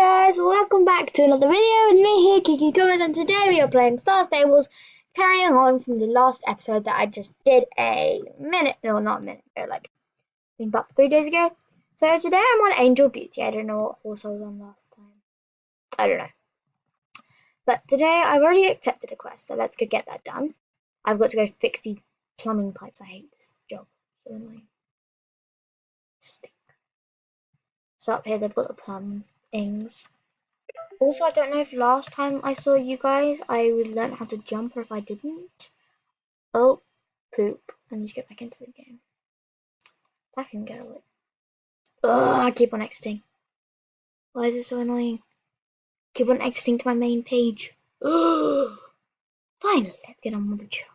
guys, welcome back to another video with me here, Kiki Thomas, and today we are playing Star Stables, carrying on from the last episode that I just did not a minute ago, I think about 3 days ago. So today I'm on Angel Beauty. I don't know what horse I was on last time. I don't know. But today I've already accepted a quest, so let's go get that done. I've got to go fix these plumbing pipes. I hate this job. So annoying. Stink. So up here they've got the plumbings. Also, I don't know if last time I saw you guys, I would learn how to jump, or if I didn't. Oh, poop. I need to get back into the game. Back and go. Ugh, I keep on exiting. Why is it so annoying? Keep on exiting to my main page. Ugh. Finally, let's get on with the job.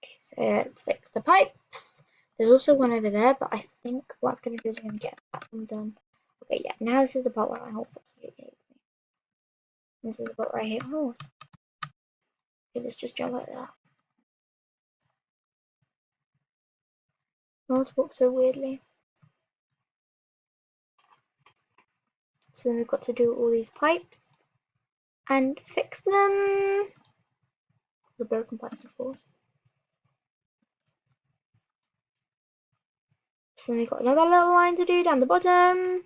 Okay, so let's fix the pipes. There's also one over there, but I think what I'm going to do is I'm going to get that one done. Okay, yeah, now this is the part where my horse absolutely hates me. This is the part where I hate my horse. Okay, let's just jump like that. Horse walks so weirdly. So then we've got to do all these pipes and fix them. The broken pipes, of course. So then we've got another little line to do down the bottom.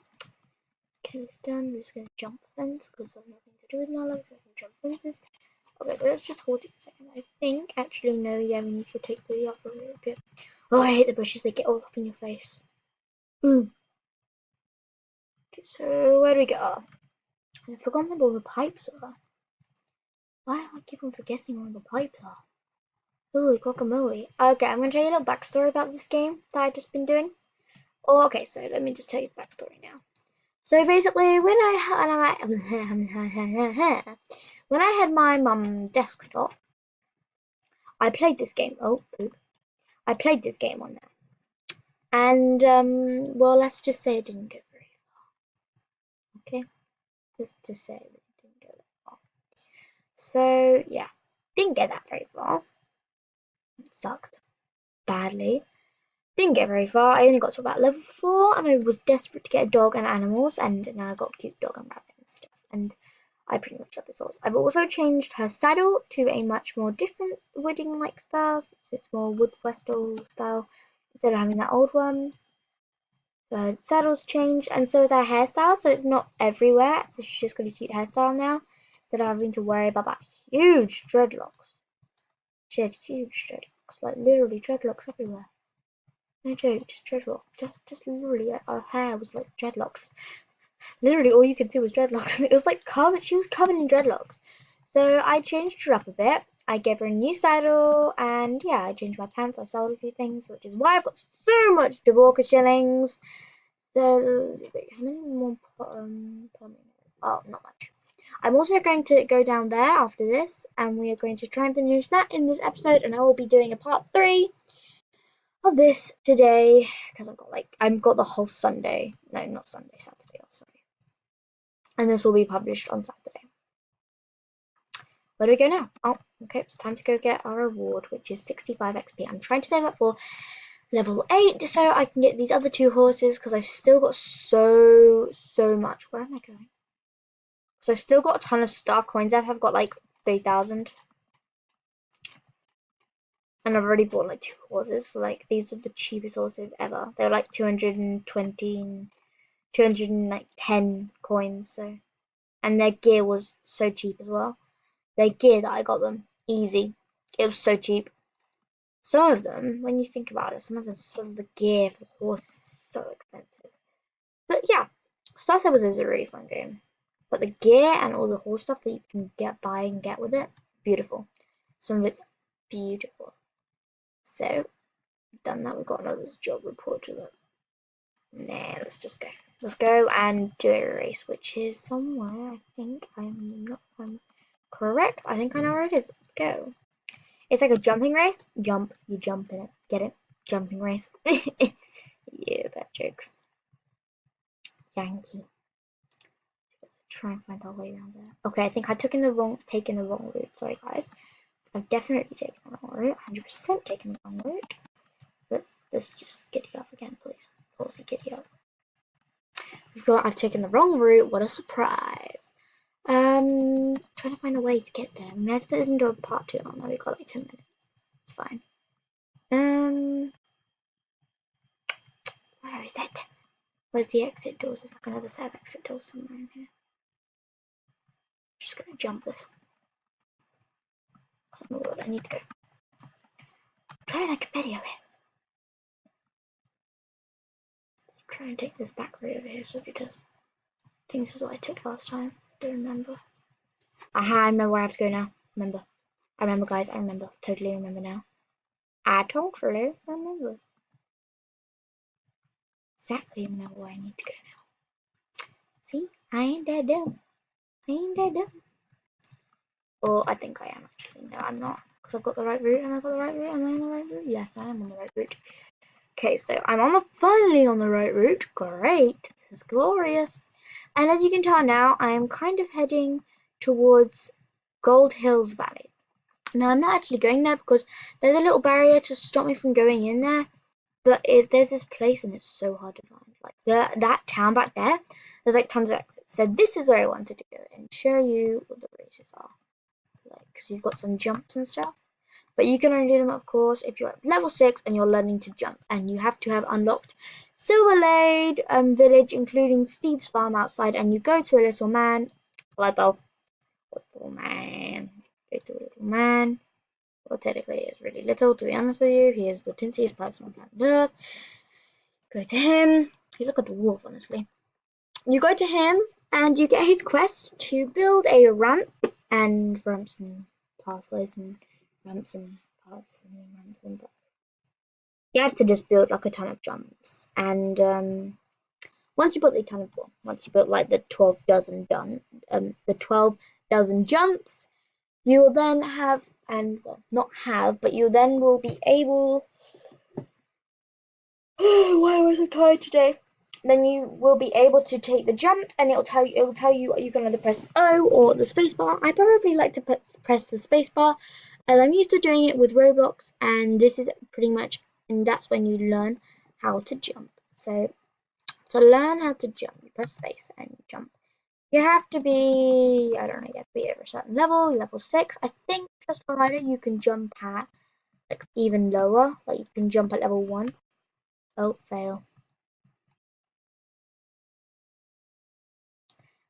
Okay, it's done. We're just going to jump the fence because I've nothing to do with my legs. I can jump fences. Okay, so let's just hold it a second. I think, actually, no, yeah, we need to take the upper route a bit. Oh, I hate the bushes. They get all up in your face. Ooh. Okay, so where do we go? I forgot what all the pipes are. Why do I keep on forgetting where the pipes are? Holy guacamole. Okay, I'm going to tell you a little backstory about this game that I've just been doing. Oh, okay, so let me just tell you the backstory now. So basically, when I had my mum's desktop, I played this game. Oh, poop. I played this game on there. And, well, let's just say it didn't go very far. Okay? Let's just say it didn't go that far. So, yeah. Didn't get that very far. It sucked. Badly. Didn't get very far. I only got to about level 4, and I was desperate to get a dog and animals, and now I got a cute dog and rabbit and stuff. And I pretty much love this horse. I've also changed her saddle to a much more different wooding-like style. So it's more wood Westall style instead of having that old one. The saddle's changed, and so is her hairstyle. So it's not everywhere. So she's just got a cute hairstyle now instead of having to worry about that huge dreadlocks. She had huge dreadlocks, like literally dreadlocks everywhere. No joke, just dreadlocks. Just literally, her hair was like dreadlocks. Literally, all you could see was dreadlocks. It was like covered. She was covered in dreadlocks. So I changed her up a bit. I gave her a new saddle, and yeah, I changed my pants. I sold a few things, which is why I've got so much Javorka shillings. So wait, how many more plumbing? Oh, not much. I'm also going to go down there after this, and we are going to try and finish that in this episode, and I will be doing a part 3 of this today because I've got the whole Sunday. No, not Sunday, Saturday. Oh, sorry. And this will be published on Saturday. Where do we go now? Oh, okay, it's time to go get our reward, which is 65 XP. I'm trying to save up for level 8 so I can get these other 2 horses because I've still got so much. Where am I going? So I've still got a ton of star coins. I've got like 3,000. And I've already bought like 2 horses. So like these are the cheapest horses ever. They were like 220, 210 coins. So, and their gear was so cheap as well. Their gear that I got them, easy. It was so cheap. Some of them, when you think about it, some of the gear for the horse is so expensive. But yeah, Star Stables is a really fun game. But the gear and all the horse stuff that you can buy and get with it, beautiful. Some of it's beautiful. So, done that. We've got another job report to look. Nah, let's just go. Let's go and do a race, which is somewhere. I think I'm correct. I think I know where it is. Let's go. It's like a jumping race. Jump, you jump in it. Get it? Jumping race. Yeah, bad jokes. Yankee. Try and find our way around there. Okay, I think I taken the wrong route. Sorry, guys. I've definitely taken the wrong route. 100% taken the wrong route. Let's just giddy up again, please. Horsey, giddy up. I've taken the wrong route. What a surprise. Trying to find a way to get there. We have to put this into a part 2. Oh no, we've got like 10 minutes. It's fine. Where is it? Where's the exit doors? There's like another set of exit doors somewhere in here. Just gonna jump this. That's not what I need to go. Try to make a video here. Let's try and take this back route over here so it does. I think this is what I took last time. Don't remember. Aha, I remember where I have to go now. I remember, guys. I remember. Totally remember now. I totally remember. Exactly remember where I need to go now. See? I ain't that dumb. I ain't that dumb. Or I think I am actually. No, I'm not. Because I've got the right route. Am I got the right route? Am I on the right route? Yes, I am on the right route. Okay, so I'm finally on the right route. Great. This is glorious. And as you can tell now, I am kind of heading towards Gold Hills Valley. Now, I'm not actually going there because there's a little barrier to stop me from going in there. But there's this place and it's so hard to find. Like that town back there, there's like tons of exits. So this is where I wanted to go and show you what the races are. Like, because you've got some jumps and stuff. But you can only do them, of course, if you're at level 6 and you're learning to jump. And you have to have unlocked Silverlade Village, including Steve's farm outside. And you go to a little man. Little man. Go to a little man. Well, technically, he is really little, to be honest with you. He is the tinsiest person on planet Earth. Go to him. He's like a dwarf, honestly. You go to him, and you get his quest to build a ramp and ramps and pathways and ramps and paths and ramps and paths. You have to just build like a ton of jumps, and once you build the ton of once you build like the 12 dozen jumps, you will then have not have, but you then will be able. Why was I tired today? Then you will be able to take the jump, and it will tell you you can either press O or the spacebar. I probably like to press the spacebar, as I'm used to doing it with Roblox, and this is pretty much, and that's when you learn how to jump. So to learn how to jump, you press space and you jump. You have to be, I don't know, you have to be over a certain level 6. I think just on Rider you can jump at like even lower, like you can jump at level 1. Oh, fail.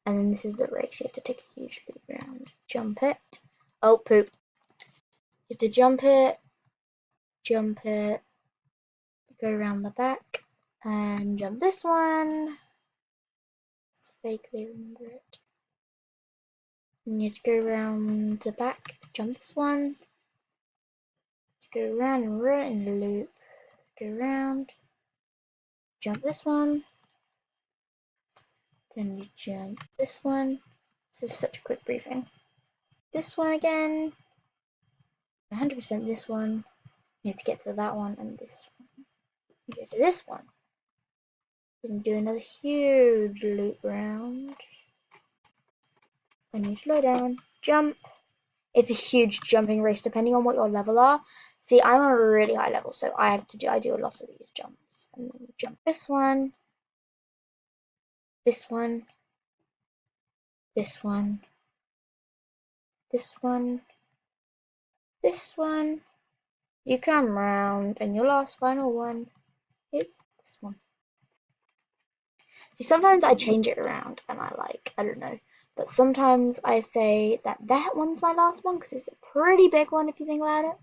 And then this is the race. You have to take a huge loop around. Jump it. Oh, poop. You have to jump it, go around the back, and jump this one. Let's vaguely remember it. And you have to go around the back, jump this one. Go around and run in the loop. Go around, jump this one. Then you jump this one. This is such a quick briefing. This one again. 100% this one. You have to get to that one and this one. You go to this one. You can do another huge loop round. When you slow down, jump. It's a huge jumping race depending on what your level are. See, I'm on a really high level, so I do a lot of these jumps. And then you jump this one, this one, this one, this one, this one. You come round, and your last final one is this one. See, sometimes I change it around, and I don't know. But sometimes I say that one's my last one because it's a pretty big one if you think about it.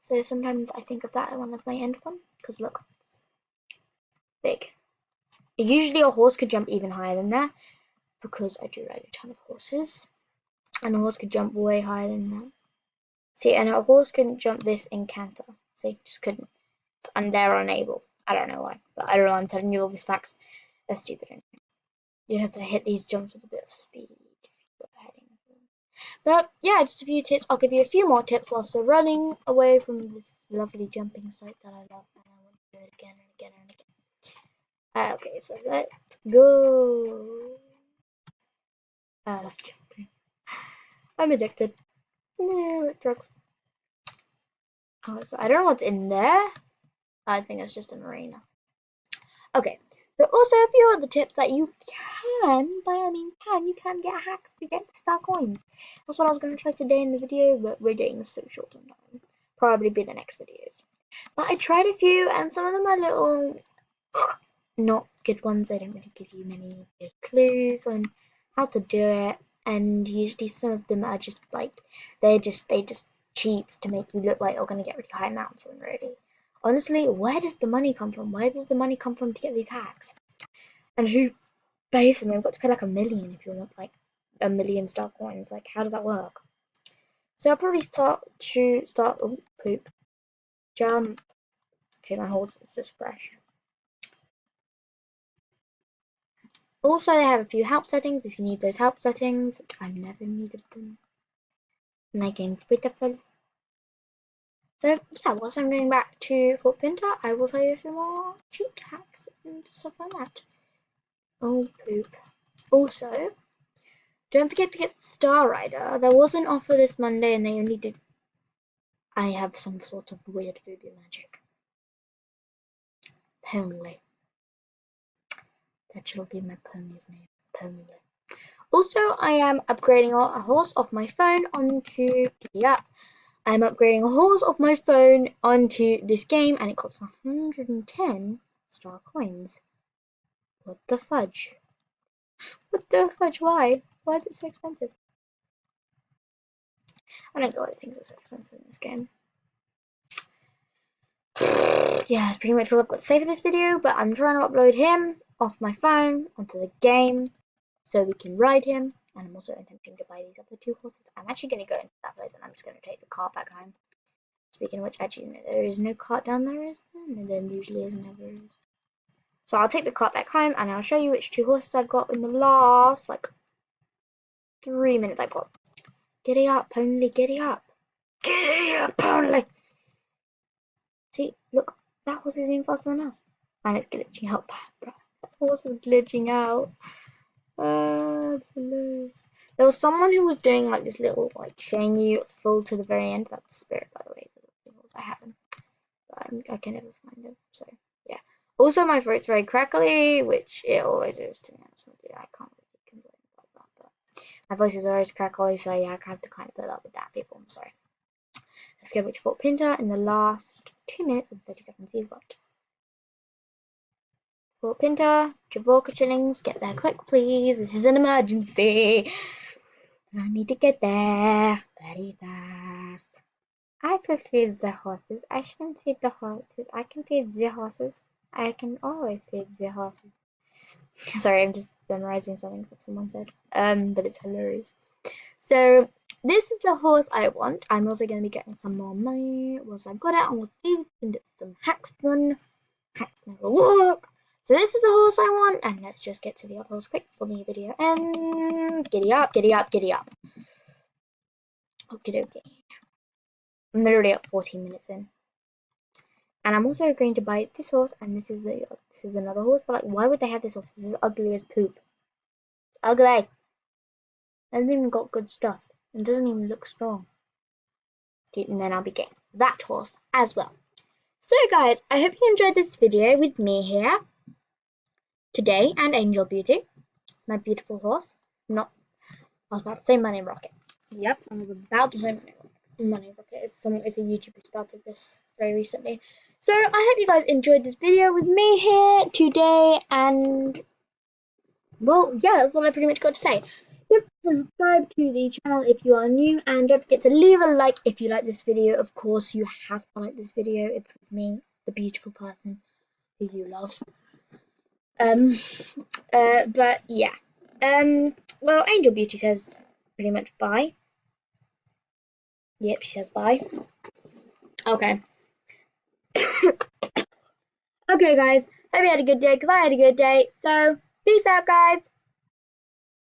So sometimes I think of that one as my end one because look, it's big. Usually a horse could jump even higher than that because I do ride a ton of horses, and a horse could jump way higher than that. See, and a horse couldn't jump this in canter. See, just couldn't, and they're unable. I don't know why, but I don't know. I'm telling you all these facts. They're stupid. You'd have to hit these jumps with a bit of speed if you were heading. But yeah, just a few tips. I'll give you a few more tips whilst we're running away from this lovely jumping site that I love, and I want to do it again and again and again. Okay, so let's go. I love jumping. I'm addicted. No, like drugs. Oh, so I don't know what's in there. I think it's just an arena. Okay, There are also a few other tips that you can, you can get hacks to get star coins. That's what I was going to try today in the video, but we're getting so short on time. Probably be the next videos. But I tried a few, and some of them are little not good ones. They don't really give you many good clues on how to do it, and usually some of them are just like they just cheats to make you look like you're going to get really high amounts when really. Honestly, where does the money come from? Where does the money come from to get these hacks? And who pays for them? You've got to pay like $1 million if you want like $1 million star coins. Like, how does that work? So I'll probably start. Oh, poop. Jump. Okay, my horse is just fresh. Also, they have a few help settings if you need those help settings, which I've never needed them. My game's pitiful. So yeah, whilst I'm going back to Fort Pinter, I will tell you a few more cheat hacks and stuff like that. Oh poop. Also, don't forget to get Star Rider. There was an offer this Monday and they only did. I have some sort of weird voodoo magic. Apparently. That shall be my pony's name. Pony. Also, I am upgrading a horse off my phone onto Giddy Up. I'm upgrading a horse off my phone onto this game and it costs 110 star coins. What the fudge? What the fudge? Why? Why is it so expensive? I don't get why things are so expensive in this game. Yeah, that's pretty much all I've got to say for this video, but I'm trying to upload him off my phone onto the game so we can ride him. And I'm also attempting to buy these other two horses. I'm actually going to go into that place and I'm just going to take the cart back home. Speaking of which, actually, no, there is no cart down there, is there? And there usually is, never is. So I'll take the cart back home and I'll show you which two horses I've got in the last, like, 3 minutes I've got. Giddy up, pony, giddy up. Giddy up, pony. See, look, that horse is even faster than us. And it's glitching out. That horse is glitching out. It's hilarious. There was someone who was doing like this little like showing you full to the very end. That's Spirit, by the way. I haven't, but I can never find him. So yeah. Also, my throat's very crackly, which it always is. To be honest with you, I can't really complain about that. But my voice is always crackly, so yeah, I have to kind of put up with that. People, I'm sorry. Let's go back to Fort Pinter in the last 2 minutes and 30 seconds we've got. Fort Pinter, Javorka Chillings, get there quick, please. This is an emergency. I need to get there very fast. I should feed the horses. I shouldn't feed the horses. I can feed the horses. I can always feed the horses. Sorry, I'm just memorizing something that someone said. But it's hilarious. So this is the horse I want. I'm also going to be getting some more money once I've got it. And we'll see if we can get some hacks done. Hacks never work. So this is the horse I want. And let's just get to the horse quick before the video ends. Giddy up, giddy up, giddy up. Okie dokie. I'm literally up 14 minutes in. And I'm also going to buy this horse, and this is another horse. But like, why would they have this horse? This is ugly as poop. Ugly. It hasn't even got good stuff. It doesn't even look strong. And then I'll be getting that horse as well. So guys, I hope you enjoyed this video with me here today and Angel Beauty, my beautiful horse. I was about to say Money Rocket. Yep, I was about to say Money Rocket. Money Rocket is a YouTuber who started this very recently. So I hope you guys enjoyed this video with me here today, and well, yeah, that's all I pretty much got to say. Yep, subscribe to the channel if you are new, and don't forget to leave a like if you like this video. Of course, you have to like this video. It's with me, the beautiful person who you love. But yeah. Well, Angel Beauty says pretty much bye. Yep, she says bye. Okay. Okay, guys. Hope you had a good day, because I had a good day. So, peace out, guys.